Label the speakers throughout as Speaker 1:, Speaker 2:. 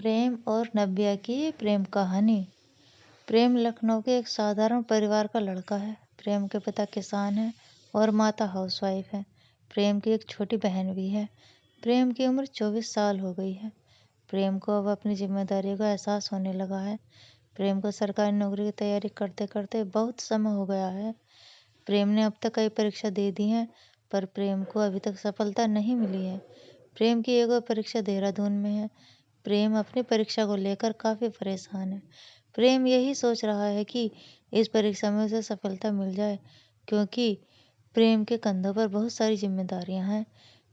Speaker 1: प्रेम और नव्या की प्रेम कहानी। प्रेम लखनऊ के एक साधारण परिवार का लड़का है। प्रेम के पिता किसान हैं और माता हाउसवाइफ है। प्रेम की एक छोटी बहन भी है। प्रेम की उम्र 24 साल हो गई है। प्रेम को अब अपनी जिम्मेदारी का एहसास होने लगा है। प्रेम को सरकारी नौकरी की तैयारी करते करते बहुत समय हो गया है। प्रेम ने अब तक कई परीक्षा दे दी हैं, पर प्रेम को अभी तक सफलता नहीं मिली है। प्रेम की एक और परीक्षा देहरादून में है। प्रेम अपनी परीक्षा को लेकर काफ़ी परेशान है। प्रेम यही सोच रहा है कि इस परीक्षा में उसे सफलता मिल जाए, क्योंकि प्रेम के कंधों पर बहुत सारी जिम्मेदारियां हैं।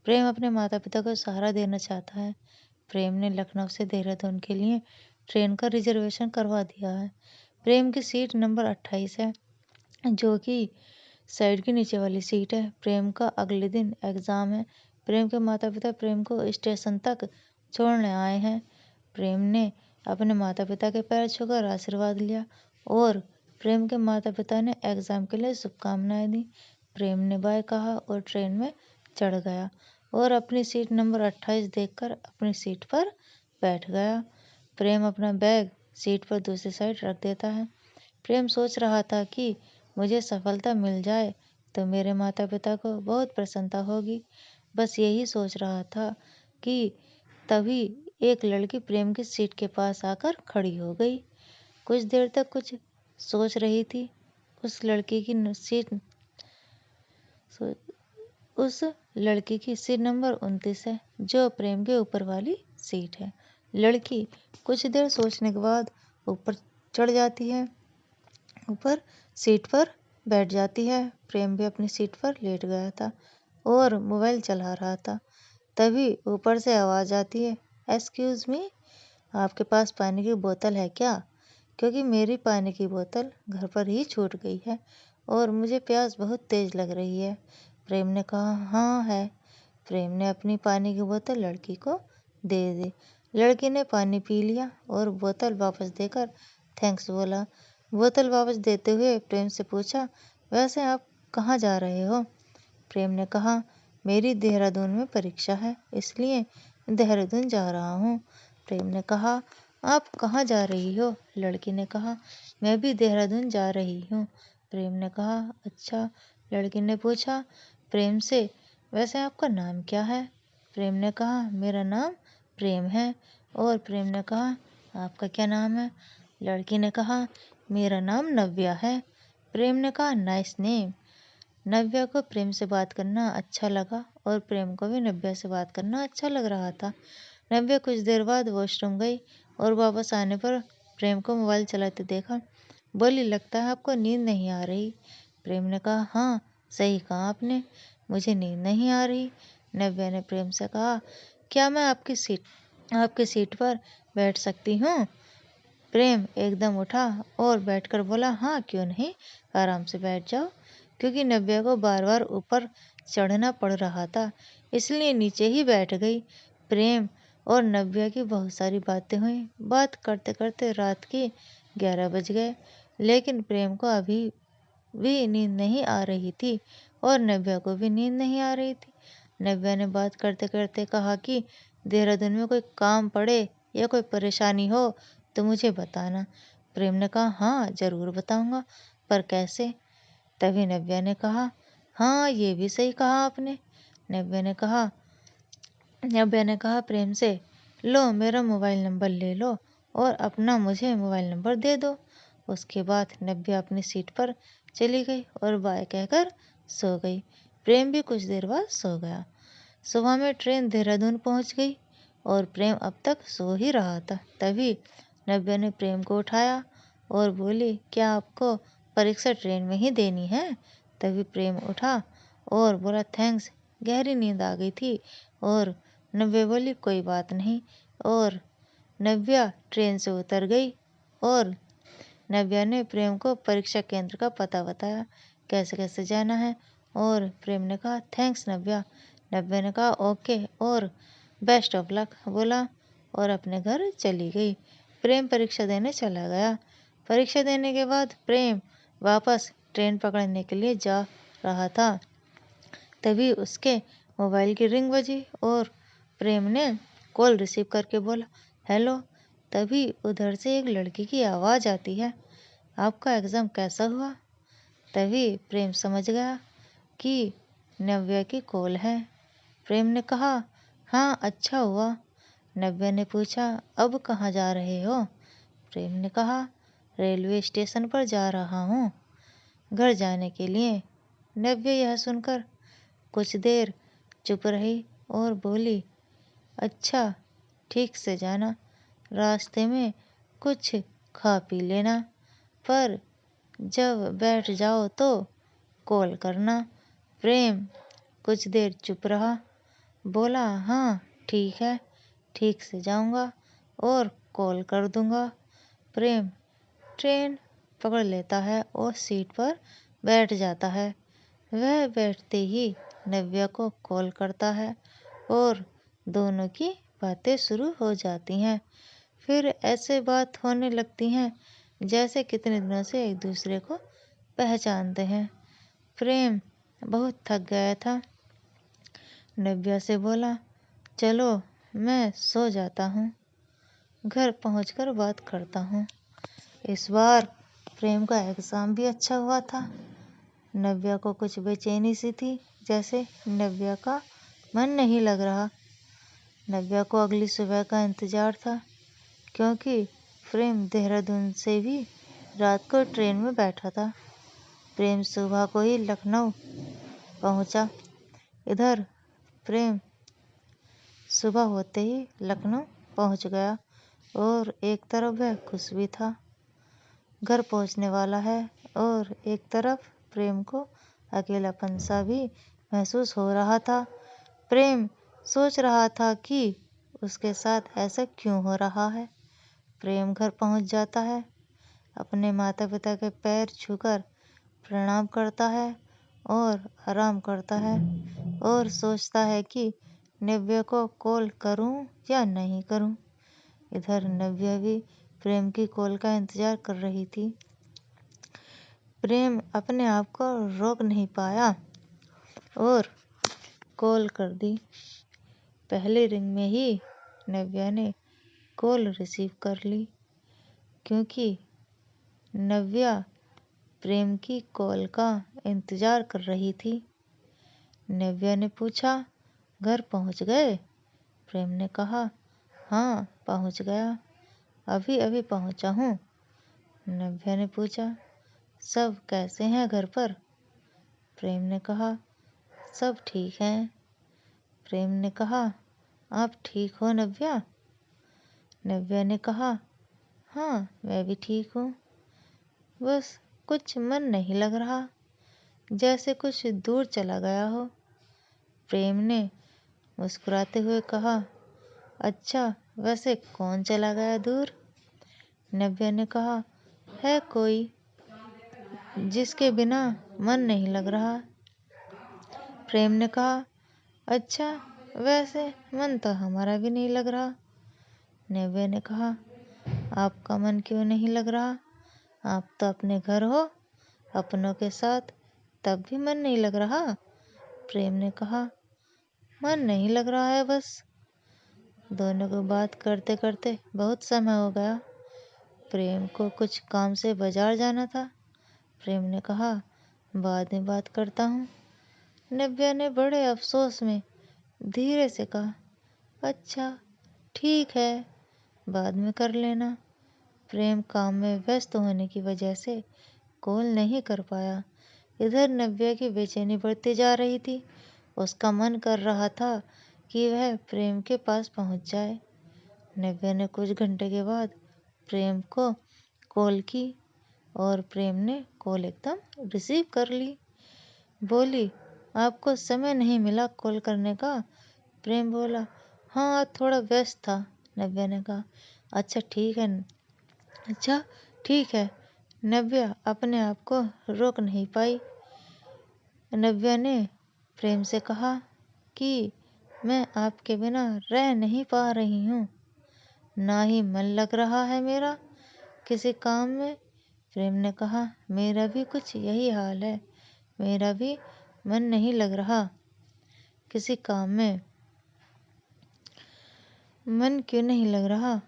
Speaker 1: प्रेम अपने माता पिता को सहारा देना चाहता है। प्रेम ने लखनऊ से देहरादून के लिए ट्रेन का रिजर्वेशन करवा दिया है। प्रेम की सीट नंबर 28 है, जो कि साइड की नीचे वाली सीट है। प्रेम का अगले दिन एग्ज़ाम है। प्रेम के माता पिता प्रेम को स्टेशन तक छोड़ने आए हैं। प्रेम ने अपने माता पिता के पैर छूकर आशीर्वाद लिया और प्रेम के माता पिता ने एग्ज़ाम के लिए शुभकामनाएं दी। प्रेम ने बाय कहा और ट्रेन में चढ़ गया और अपनी सीट नंबर 28 देखकर अपनी सीट पर बैठ गया। प्रेम अपना बैग सीट पर दूसरी साइड रख देता है। प्रेम सोच रहा था कि मुझे सफलता मिल जाए तो मेरे माता पिता को बहुत प्रसन्नता होगी। बस यही सोच रहा था कि तभी एक लड़की प्रेम की सीट के पास आकर खड़ी हो गई। कुछ देर तक कुछ सोच रही थी। उस लड़की की सीट नंबर 29 है, जो प्रेम के ऊपर वाली सीट है। लड़की कुछ देर सोचने के बाद ऊपर चढ़ जाती है, ऊपर सीट पर बैठ जाती है। प्रेम भी अपनी सीट पर लेट गया था और मोबाइल चला रहा था। तभी ऊपर से आवाज़ आती है, एक्सक्यूज़ मी, आपके पास पानी की बोतल है क्या? क्योंकि मेरी पानी की बोतल घर पर ही छूट गई है और मुझे प्यास बहुत तेज़ लग रही है। प्रेम ने कहा, हाँ है। प्रेम ने अपनी पानी की बोतल लड़की को दे दी। लड़की ने पानी पी लिया और बोतल वापस देकर थैंक्स बोला। बोतल वापस देते हुए प्रेम से पूछा, वैसे आप कहाँ जा रहे हो? प्रेम ने कहा, मेरी देहरादून में परीक्षा है, इसलिए देहरादून जा रहा हूँ। प्रेम ने कहा, आप कहाँ जा रही हो? लड़की ने कहा, मैं भी देहरादून जा रही हूँ। प्रेम ने कहा, अच्छा। लड़की ने पूछा प्रेम से, वैसे आपका नाम क्या है? प्रेम ने कहा, मेरा नाम प्रेम है। और प्रेम ने कहा, आपका क्या नाम है? लड़की ने कहा, मेरा नाम नव्या है। प्रेम ने कहा, नाइस नेम। नव्या को प्रेम से बात करना अच्छा लगा और प्रेम को भी नव्या से बात करना अच्छा लग रहा था। नव्या कुछ देर बाद वॉशरूम गई और वापस आने पर प्रेम को मोबाइल चलाते देखा। बोली, लगता है आपको नींद नहीं आ रही। प्रेम ने कहा, हाँ सही कहा आपने, मुझे नींद नहीं आ रही। नव्या ने प्रेम से कहा, क्या मैं आपकी सीट पर बैठ सकती हूँ? प्रेम एकदम उठा और बैठकर बोला, हाँ क्यों नहीं, आराम से बैठ जाओ। क्योंकि नव्या को बार बार ऊपर चढ़ना पड़ रहा था, इसलिए नीचे ही बैठ गई। प्रेम और नव्या की बहुत सारी बातें हुई। बात करते करते रात के 11 बज गए, लेकिन प्रेम को अभी भी नींद नहीं आ रही थी और नव्या को भी नींद नहीं आ रही थी। नव्या ने बात करते करते कहा कि देहरादून में कोई काम पड़े या कोई परेशानी हो तो मुझे बताना। प्रेम ने कहा, हाँ ज़रूर बताऊंगा, पर कैसे? तभी नव्या ने कहा, हाँ ये भी सही कहा आपने। नव्या ने कहा प्रेम से, लो मेरा मोबाइल नंबर ले लो और अपना मुझे मोबाइल नंबर दे दो। उसके बाद नव्या अपनी सीट पर चली गई और बाय कहकर सो गई। प्रेम भी कुछ देर बाद सो गया। सुबह में ट्रेन देहरादून पहुंच गई और प्रेम अब तक सो ही रहा था। तभी नव्या ने प्रेम को उठाया और बोली, क्या आपको परीक्षा ट्रेन में ही देनी है? तभी प्रेम उठा और बोला, थैंक्स, गहरी नींद आ गई थी। और नव्या बोली, कोई बात नहीं। और नव्या ट्रेन से उतर गई और नव्या ने प्रेम को परीक्षा केंद्र का पता बताया, कैसे कैसे जाना है। और प्रेम ने कहा, थैंक्स नव्या। नव्या ने कहा, ओके और बेस्ट ऑफ लक बोला और अपने घर चली गई। प्रेम परीक्षा देने चला गया। परीक्षा देने के बाद प्रेम वापस ट्रेन पकड़ने के लिए जा रहा था। तभी उसके मोबाइल की रिंग बजी और प्रेम ने कॉल रिसीव करके बोला, हेलो, तभी उधर से एक लड़की की आवाज़ आती है, आपका एग्ज़ाम कैसा हुआ? तभी प्रेम समझ गया कि नव्या की कॉल है। प्रेम ने कहा, हाँ अच्छा हुआ। नव्या ने पूछा, अब कहाँ जा रहे हो? प्रेम ने कहा, रेलवे स्टेशन पर जा रहा हूँ घर जाने के लिए। नव्या यह सुनकर कुछ देर चुप रही और बोली, अच्छा ठीक से जाना, रास्ते में कुछ खा पी लेना, पर जब बैठ जाओ तो कॉल करना। प्रेम कुछ देर चुप रहा, बोला, हाँ ठीक है, ठीक से जाऊंगा और कॉल कर दूंगा। प्रेम ट्रेन पकड़ लेता है और सीट पर बैठ जाता है। वह बैठते ही नव्या को कॉल करता है और दोनों की बातें शुरू हो जाती हैं। फिर ऐसे बात होने लगती हैं जैसे कितने दिनों से एक दूसरे को पहचानते हैं। प्रेम बहुत थक गया था। नव्या से बोला, चलो मैं सो जाता हूँ, घर पहुँचकर बात करता हूँ। इस बार प्रेम का एग्ज़ाम भी अच्छा हुआ था। नव्या को कुछ बेचैनी सी थी, जैसे नव्या का मन नहीं लग रहा। नव्या को अगली सुबह का इंतज़ार था, क्योंकि प्रेम देहरादून से भी रात को ट्रेन में बैठा था। प्रेम सुबह को ही लखनऊ पहुंचा। इधर प्रेम सुबह होते ही लखनऊ पहुंच गया और एक तरफ वह खुश भी था, घर पहुंचने वाला है, और एक तरफ प्रेम को अकेलापन सा भी महसूस हो रहा था। प्रेम सोच रहा था कि उसके साथ ऐसा क्यों हो रहा है। प्रेम घर पहुंच जाता है, अपने माता पिता के पैर छूकर प्रणाम करता है और आराम करता है और सोचता है कि नव्या को कॉल करूं या नहीं करूं। इधर नव्या भी प्रेम की कॉल का इंतजार कर रही थी। प्रेम अपने आप को रोक नहीं पाया और कॉल कर दी। पहले रिंग में ही नव्या ने कॉल रिसीव कर ली, क्योंकि नव्या प्रेम की कॉल का इंतजार कर रही थी। नव्या ने पूछा, घर पहुंच गए? प्रेम ने कहा, हाँ पहुंच गया, अभी अभी पहुंचा हूँ। नव्या ने पूछा, सब कैसे हैं घर पर? प्रेम ने कहा, सब ठीक हैं। प्रेम ने कहा, आप ठीक हो नव्या? नव्या ने कहा, हाँ मैं भी ठीक हूँ, बस कुछ मन नहीं लग रहा, जैसे कुछ दूर चला गया हो। प्रेम ने मुस्कुराते हुए कहा, अच्छा वैसे कौन चला गया दूर? नव्या ने कहा, है कोई जिसके बिना मन नहीं लग रहा। प्रेम ने कहा, अच्छा वैसे मन तो हमारा भी नहीं लग रहा। नव्या ने कहा, आपका मन क्यों नहीं लग रहा? आप तो अपने घर हो, अपनों के साथ, तब भी मन नहीं लग रहा। प्रेम ने कहा, मन नहीं लग रहा है बस। दोनों को बात करते करते बहुत समय हो गया। प्रेम को कुछ काम से बाजार जाना था। प्रेम ने कहा, बाद में बात करता हूँ। नव्या ने बड़े अफसोस में धीरे से कहा, अच्छा ठीक है, बाद में कर लेना। प्रेम काम में व्यस्त होने की वजह से कॉल नहीं कर पाया। इधर नव्या की बेचैनी बढ़ती जा रही थी। उसका मन कर रहा था कि वह प्रेम के पास पहुंच जाए। नव्या ने कुछ घंटे के बाद प्रेम को कॉल की और प्रेम ने कॉल एकदम रिसीव कर ली। बोली, आपको समय नहीं मिला कॉल करने का? प्रेम बोला, हाँ थोड़ा व्यस्त था। नव्या ने कहा, अच्छा ठीक है, अच्छा ठीक है। नव्या अपने आप को रोक नहीं पाई। नव्या ने प्रेम से कहा कि मैं आपके बिना रह नहीं पा रही हूँ, ना ही मन लग रहा है मेरा किसी काम में। प्रेम ने कहा, मेरा भी कुछ यही हाल है, मेरा भी मन नहीं लग रहा किसी काम में। मन क्यों नहीं लग रहा?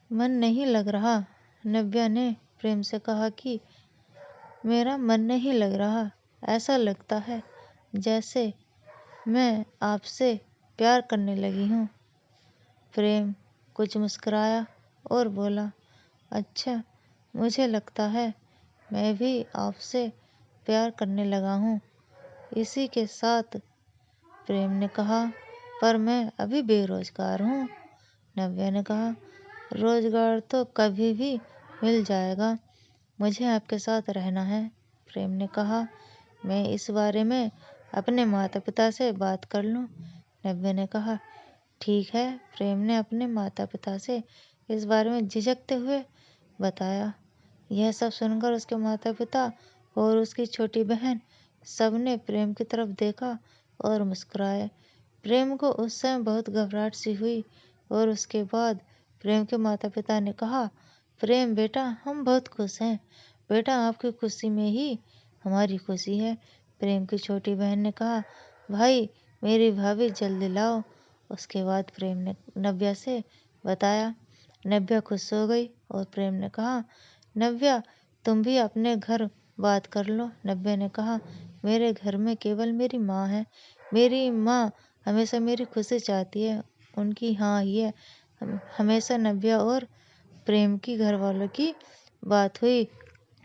Speaker 1: मन नहीं लग रहा। नव्या ने प्रेम से कहा कि मेरा मन नहीं लग रहा। ऐसा लगता है जैसे मैं आपसे प्यार करने लगी हूँ। प्रेम कुछ मुस्कुराया और बोला, अच्छा, मुझे लगता है मैं भी आपसे प्यार करने लगा हूँ। इसी के साथ प्रेम ने कहा, पर मैं अभी बेरोजगार हूँ। नव्या ने कहा, रोजगार तो कभी भी मिल जाएगा, मुझे आपके साथ रहना है। प्रेम ने कहा, मैं इस बारे में अपने माता पिता से बात कर लूँ। नव्या ने कहा, ठीक है। प्रेम ने अपने माता पिता से इस बारे में झिझकते हुए बताया। यह सब सुनकर उसके माता पिता और उसकी छोटी बहन सबने प्रेम की तरफ देखा और मुस्कुराए। प्रेम को उस समय बहुत घबराहट सी हुई और उसके बाद प्रेम के माता पिता ने कहा, प्रेम बेटा, हम बहुत खुश हैं। बेटा, आपकी खुशी में ही हमारी खुशी है। प्रेम की छोटी बहन ने कहा, भाई, मेरी भाभी जल्दी लाओ। उसके बाद प्रेम ने नव्या से बताया। नव्या खुश हो गई और प्रेम ने कहा, नव्या, तुम भी अपने घर बात कर लो। नव्या ने कहा, मेरे घर में केवल मेरी माँ है। मेरी माँ हमेशा मेरी खुशी चाहती है। उनकी हाँ ही है। हमेशा नव्या और प्रेम की घर वालों की बात हुई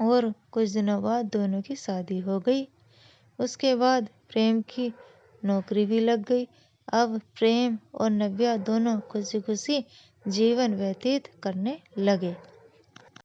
Speaker 1: और कुछ दिनों बाद दोनों की शादी हो गई। उसके बाद प्रेम की नौकरी भी लग गई। अब प्रेम और नव्या दोनों खुशी खुशी जीवन व्यतीत करने लगे।